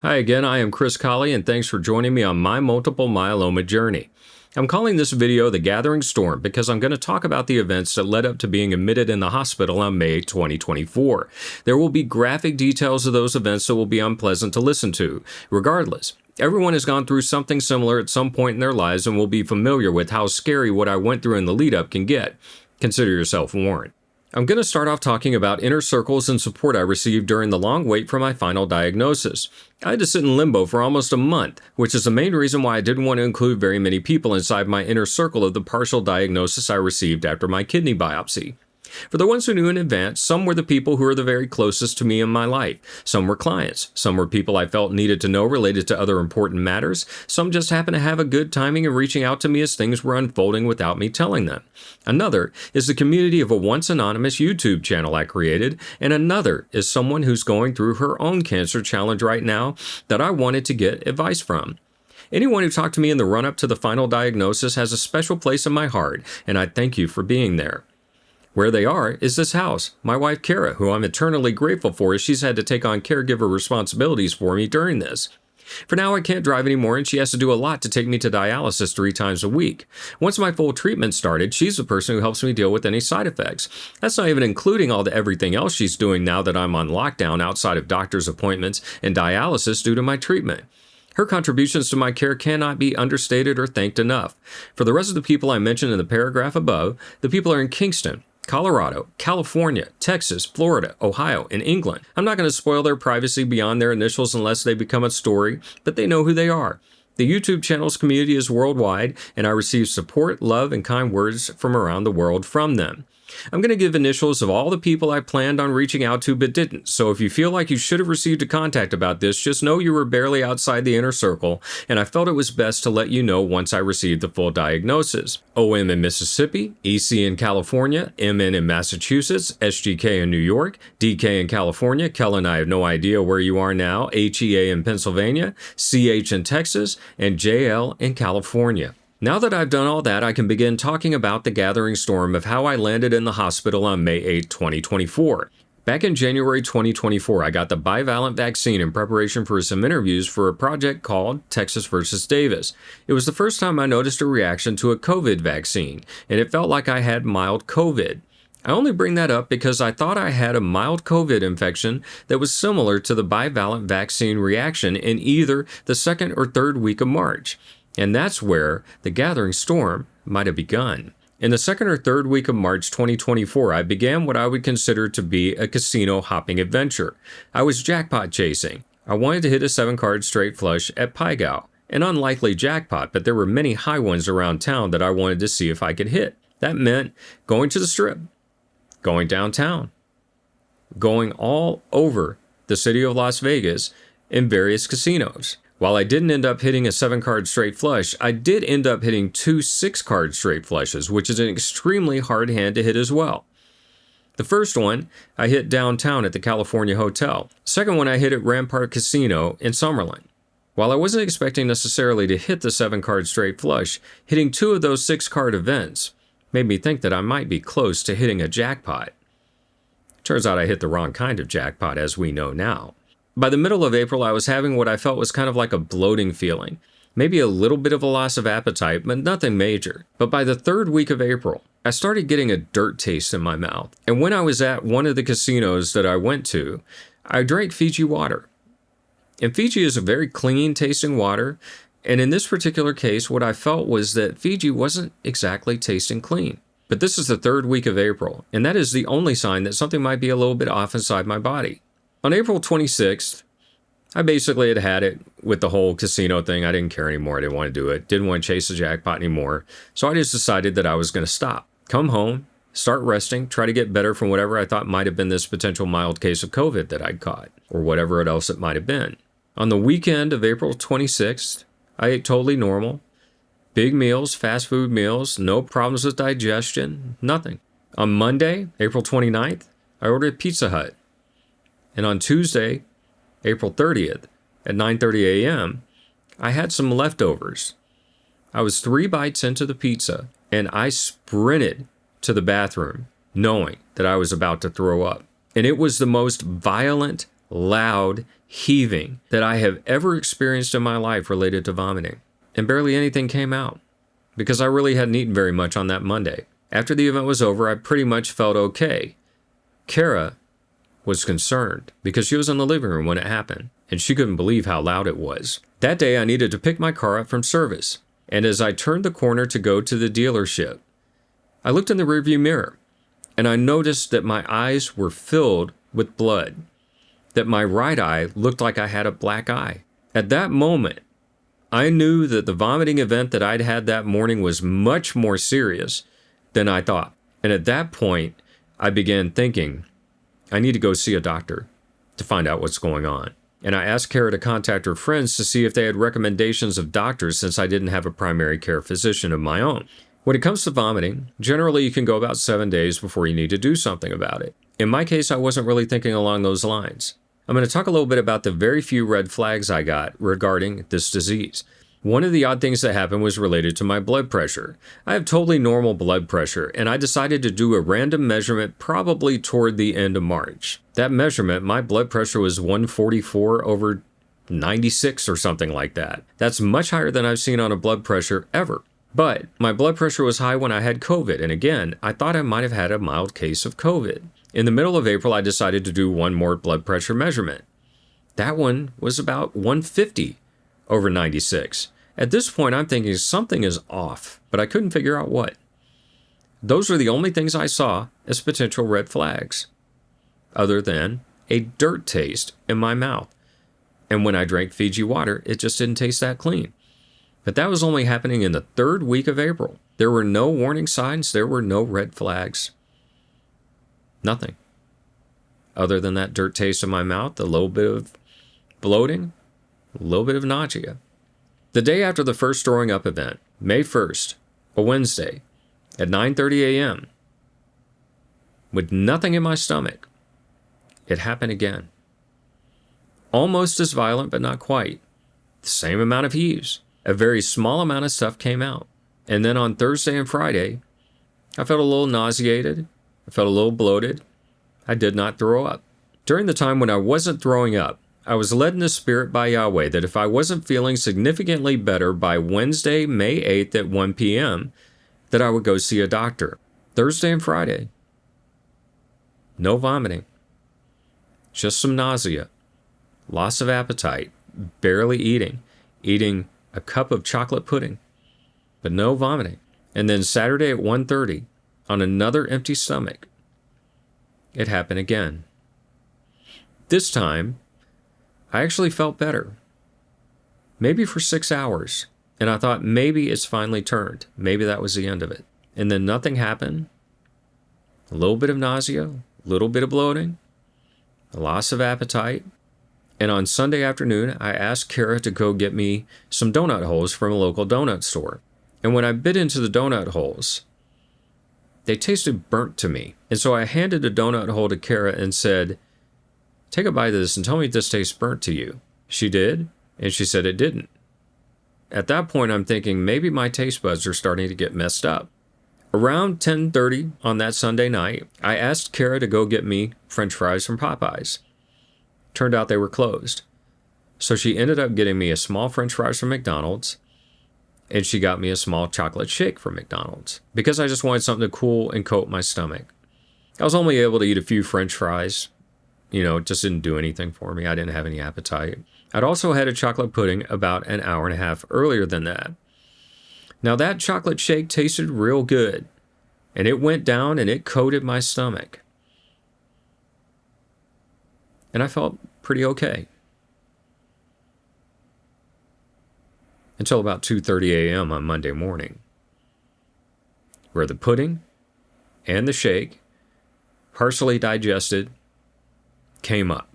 Hi again, I am Chris Colley, and thanks for joining me on my multiple myeloma journey. I'm calling this video The Gathering Storm because I'm going to talk about the events that led up to being admitted in the hospital on May 2024. There will be graphic details of those events that will be unpleasant to listen to. Regardless, everyone has gone through something similar at some point in their lives and will be familiar with how scary what I went through in the lead up can get. Consider yourself warned. I'm going to start off talking about inner circles and support I received during the long wait for my final diagnosis. I had to sit in limbo for almost a month, which is the main reason why I didn't want to include very many people inside my inner circle of the partial diagnosis I received after my kidney biopsy. For the ones who knew in advance, some were the people who were the very closest to me in my life. Some were clients. Some were people I felt needed to know related to other important matters. Some just happened to have a good timing in reaching out to me as things were unfolding without me telling them. Another is the community of a once anonymous YouTube channel I created, and another is someone who's going through her own cancer challenge right now that I wanted to get advice from. Anyone who talked to me in the run-up to the final diagnosis has a special place in my heart, and I thank you for being there. Where they are is this house, my wife Kara, who I'm eternally grateful for as she's had to take on caregiver responsibilities for me during this. For now, I can't drive anymore and she has to do a lot to take me to dialysis 3 times a week. Once my full treatment started, she's the person who helps me deal with any side effects. That's not even including all the everything else she's doing now that I'm on lockdown outside of doctor's appointments and dialysis due to my treatment. Her contributions to my care cannot be understated or thanked enough. For the rest of the people I mentioned in the paragraph above, the people are in Kingston, Colorado, California, Texas, Florida, Ohio, and England. I'm not going to spoil their privacy beyond their initials unless they become a story, but they know who they are. The YouTube channel's community is worldwide, and I receive support, love, and kind words from around the world from them. I'm going to give initials of all the people I planned on reaching out to but didn't, so if you feel like you should have received a contact about this, just know you were barely outside the inner circle, and I felt it was best to let you know once I received the full diagnosis. OM in Mississippi, EC in California, MN in Massachusetts, SGK in New York, DK in California, Kellen, I have no idea where you are now, HEA in Pennsylvania, CH in Texas, and JL in California. Now that I've done all that, I can begin talking about the gathering storm of how I landed in the hospital on May 8, 2024. Back in January 2024, I got the bivalent vaccine in preparation for some interviews for a project called Texas vs. Davis. It was the first time I noticed a reaction to a COVID vaccine, and it felt like I had mild COVID. I only bring that up because I thought I had a mild COVID infection that was similar to the bivalent vaccine reaction in either the second or third week of March. And that's where the gathering storm might have begun. In the second or third week of March 2024, I began what I would consider to be a casino hopping adventure. I was jackpot chasing. I wanted to hit a 7-card straight flush at Pygao, an unlikely jackpot, but there were many high ones around town that I wanted to see if I could hit. That meant going to the Strip, going downtown, going all over the city of Las Vegas in various casinos. While I didn't end up hitting a 7-card straight flush, I did end up hitting 2 6-card straight flushes, which is an extremely hard hand to hit as well. The first one, I hit downtown at the California Hotel. Second one, I hit at Rampart Casino in Summerlin. While I wasn't expecting necessarily to hit the 7-card straight flush, hitting 2 of those 6-card events made me think that I might be close to hitting a jackpot. Turns out I hit the wrong kind of jackpot, as we know now. By the middle of April, I was having what I felt was kind of like a bloating feeling. Maybe a little bit of a loss of appetite, but nothing major. But by the third week of April, I started getting a dirt taste in my mouth. And when I was at one of the casinos that I went to, I drank Fiji water. And Fiji is a very clean tasting water. And in this particular case, what I felt was that Fiji wasn't exactly tasting clean. But this is the third week of April, and that is the only sign that something might be a little bit off inside my body. On April 26th, I basically had it with the whole casino thing. I didn't care anymore. I didn't want to do it. Didn't want to chase the jackpot anymore. So I just decided that I was going to stop. Come home, start resting, try to get better from whatever I thought might have been this potential mild case of COVID that I'd caught, or whatever else it might have been. On the weekend of April 26th, I ate totally normal. Big meals, fast food meals, no problems with digestion, nothing. On Monday, April 29th, I ordered Pizza Hut. And on Tuesday, April 30th, at 9:30 a.m., I had some leftovers. I was 3 bites into the pizza, and I sprinted to the bathroom, knowing that I was about to throw up. And it was the most violent, loud heaving that I have ever experienced in my life related to vomiting. And barely anything came out because I really hadn't eaten very much on that Monday. After the event was over, I pretty much felt okay. Kara was concerned because she was in the living room when it happened, and she couldn't believe how loud it was. That day, I needed to pick my car up from service, and as I turned the corner to go to the dealership, I looked in the rearview mirror, and I noticed that my eyes were filled with blood, that my right eye looked like I had a black eye. At that moment, I knew that the vomiting event that I'd had that morning was much more serious than I thought. And at that point, I began thinking, I need to go see a doctor to find out what's going on. And I asked Kara to contact her friends to see if they had recommendations of doctors since I didn't have a primary care physician of my own. When it comes to vomiting, generally you can go about 7 days before you need to do something about it. In my case, I wasn't really thinking along those lines. I'm going to talk a little bit about the very few red flags I got regarding this disease. One of the odd things that happened was related to my blood pressure. I have totally normal blood pressure, and I decided to do a random measurement probably toward the end of March. That measurement, my blood pressure was 144/96 or something like that. That's much higher than I've seen on a blood pressure ever. But my blood pressure was high when I had COVID, and again, I thought I might have had a mild case of COVID. In the middle of April, I decided to do one more blood pressure measurement. That one was about 150/96. At this point, I'm thinking something is off, but I couldn't figure out what. Those were the only things I saw as potential red flags, other than a dirt taste in my mouth. And when I drank Fiji water, it just didn't taste that clean. But that was only happening in the 3rd week of April. There were no warning signs. There were no red flags. Nothing. Other than that dirt taste in my mouth, a little bit of bloating, a little bit of nausea. The day after the first throwing up event, May 1st, a Wednesday, at 9:30 a.m., with nothing in my stomach, it happened again. Almost as violent, but not quite. The same amount of heaves. A very small amount of stuff came out. And then on Thursday and Friday, I felt a little nauseated. I felt a little bloated. I did not throw up. During the time when I wasn't throwing up, I was led in the spirit by Yahweh that if I wasn't feeling significantly better by Wednesday, May 8th at 1 p.m., that I would go see a doctor. Thursday and Friday, no vomiting, just some nausea, loss of appetite, barely eating a cup of chocolate pudding, but no vomiting. And then Saturday at 1:30, on another empty stomach, it happened again. This time, I actually felt better. Maybe for 6 hours. And I thought maybe it's finally turned. Maybe that was the end of it. And then nothing happened. A little bit of nausea, a little bit of bloating, a loss of appetite. And on Sunday afternoon, I asked Kara to go get me some donut holes from a local donut store. And when I bit into the donut holes, they tasted burnt to me. And so I handed a donut hole to Kara and said, "Take a bite of this and tell me if this tastes burnt to you." She did, and she said it didn't. At that point, I'm thinking maybe my taste buds are starting to get messed up. Around 10:30 on that Sunday night, I asked Kara to go get me French fries from Popeyes. Turned out they were closed. So she ended up getting me a small French fries from McDonald's, and she got me a small chocolate shake from McDonald's because I just wanted something to cool and coat my stomach. I was only able to eat a few French fries. It just didn't do anything for me. I didn't have any appetite. I'd also had a chocolate pudding about an hour and a half earlier than that. Now that chocolate shake tasted real good, and it went down and it coated my stomach. And I felt pretty okay. Until about 2:30 a.m. on Monday morning, where the pudding and the shake, partially digested, came up.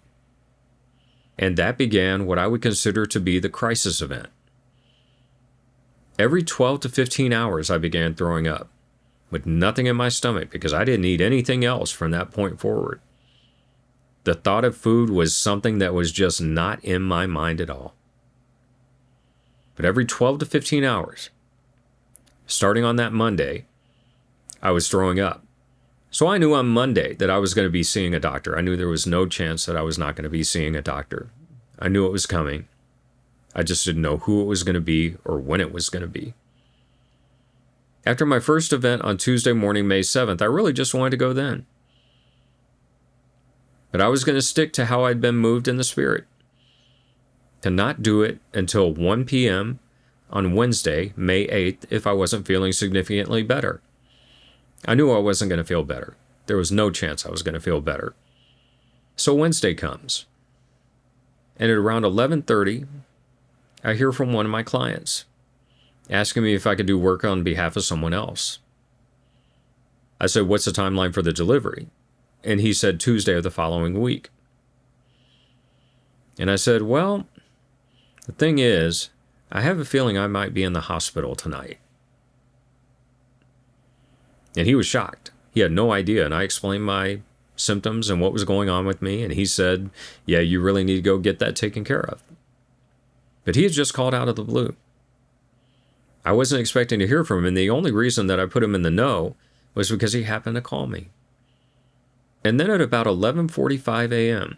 And that began what I would consider to be the crisis event. Every 12 to 15 hours, I began throwing up with nothing in my stomach because I didn't eat anything else from that point forward. The thought of food was something that was just not in my mind at all. But every 12 to 15 hours, starting on that Monday, I was throwing up. So I knew on Monday that I was going to be seeing a doctor. I knew there was no chance that I was not going to be seeing a doctor. I knew it was coming. I just didn't know who it was going to be or when it was going to be. After my first event on Tuesday morning, May 7th, I really just wanted to go then. But I was going to stick to how I'd been moved in the spirit, to not do it until 1 p.m. on Wednesday, May 8th, if I wasn't feeling significantly better. I knew I wasn't going to feel better. There was no chance I was going to feel better. So Wednesday comes, and at around 11:30, I hear from one of my clients, asking me if I could do work on behalf of someone else. I said, "What's the timeline for the delivery?" And he said, "Tuesday of the following week." And I said, "Well, the thing is, I have a feeling I might be in the hospital tonight." And he was shocked. He had no idea. And I explained my symptoms and what was going on with me. And he said, "Yeah, you really need to go get that taken care of." But he had just called out of the blue. I wasn't expecting to hear from him. And the only reason that I put him in the know was because he happened to call me. And then at about 11:45 a.m.,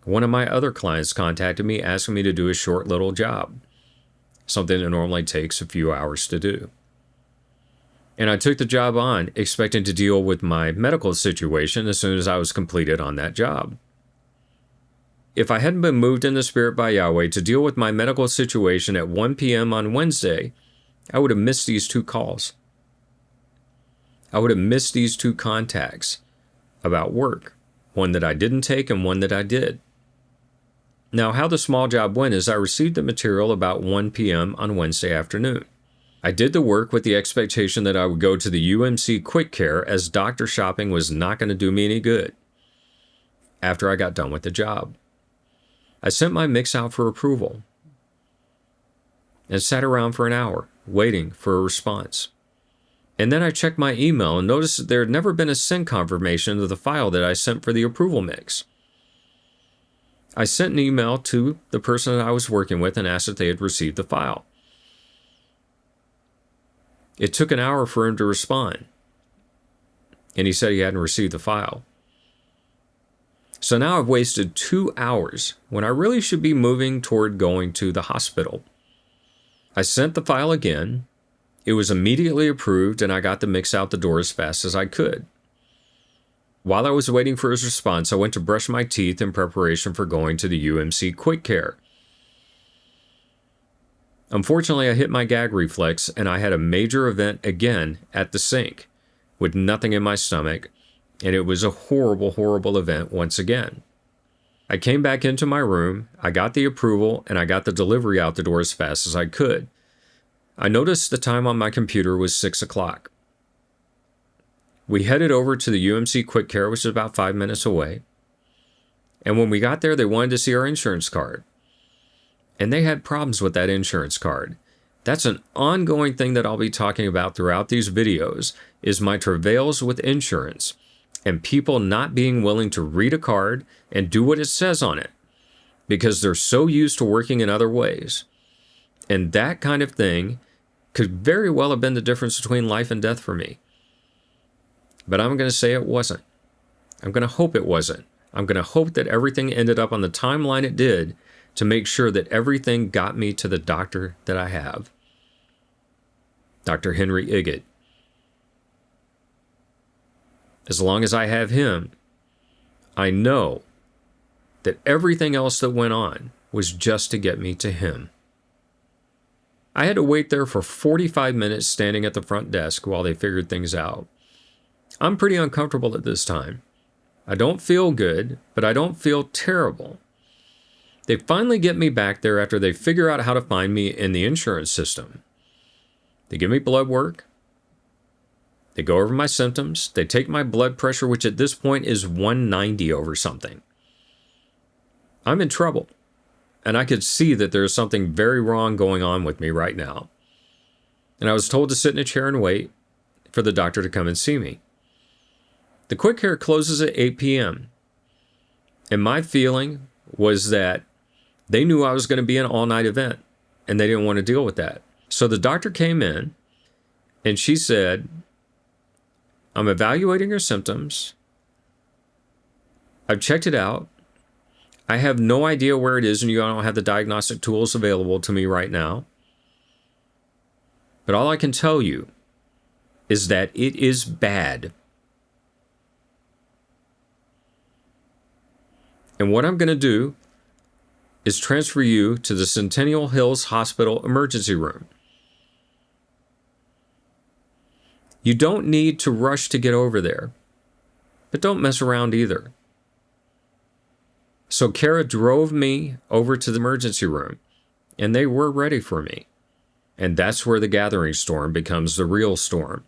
one of my other clients contacted me asking me to do a short little job, something that normally takes a few hours to do. And I took the job on, expecting to deal with my medical situation as soon as I was completed on that job. If I hadn't been moved in the spirit by Yahweh to deal with my medical situation at 1 p.m. on Wednesday, I would have missed these two calls. I would have missed these two contacts about work, one that I didn't take and one that I did. Now, how the small job went is I received the material about 1 p.m. on Wednesday afternoon. I did the work with the expectation that I would go to the UMC Quick Care, as doctor shopping was not going to do me any good after I got done with the job. I sent my mix out for approval and sat around for an hour waiting for a response. And then I checked my email and noticed that there had never been a send confirmation of the file that I sent for the approval mix. I sent an email to the person that I was working with and asked if they had received the file. It took an hour for him to respond, and he said he hadn't received the file. So now I've wasted 2 hours when I really should be moving toward going to the hospital. I sent the file again. It was immediately approved, and I got the mix out the door as fast as I could. While I was waiting for his response, I went to brush my teeth in preparation for going to the UMC Quick Care. Unfortunately, I hit my gag reflex, and I had a major event again at the sink with nothing in my stomach, and it was a horrible, horrible event once again. I came back into my room, I got the approval, and I got the delivery out the door as fast as I could. I noticed the time on my computer was 6 o'clock. We headed over to the UMC Quick Care, which is about 5 minutes away. And when we got there, they wanted to see our insurance card. And they had problems with that insurance card. That's an ongoing thing that I'll be talking about throughout these videos, is my travails with insurance and people not being willing to read a card and do what it says on it because they're so used to working in other ways. And that kind of thing could very well have been the difference between life and death for me. But I'm going to say it wasn't. I'm going to hope it wasn't. I'm going to hope that everything ended up on the timeline it did to make sure that everything got me to the doctor that I have, Dr. Henry Iggett. As long as I have him, I know that everything else that went on was just to get me to him. I had to wait there for 45 minutes standing at the front desk while they figured things out. I'm pretty uncomfortable at this time. I don't feel good, but I don't feel terrible. They finally get me back there after they figure out how to find me in the insurance system. They give me blood work. They go over my symptoms. They take my blood pressure, which at this point is 190 over something. I'm in trouble. And I could see that there's something very wrong going on with me right now. And I was told to sit in a chair and wait for the doctor to come and see me. The Quick Care closes at 8 p.m. And my feeling was that they knew I was going to be an all-night event, and they didn't want to deal with that. So the doctor came in, and she said, I'm evaluating your symptoms. I've checked it out. I have no idea where it is, and you don't have the diagnostic tools available to me right now. But all I can tell you is that it is bad. And what I'm going to do is transfer you to the Centennial Hills Hospital emergency room. You don't need to rush to get over there, but don't mess around either. So Kara drove me over to the emergency room, and they were ready for me. And that's where the gathering storm becomes the real storm.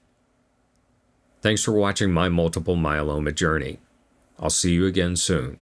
Thanks for watching my multiple myeloma journey. I'll see you again soon.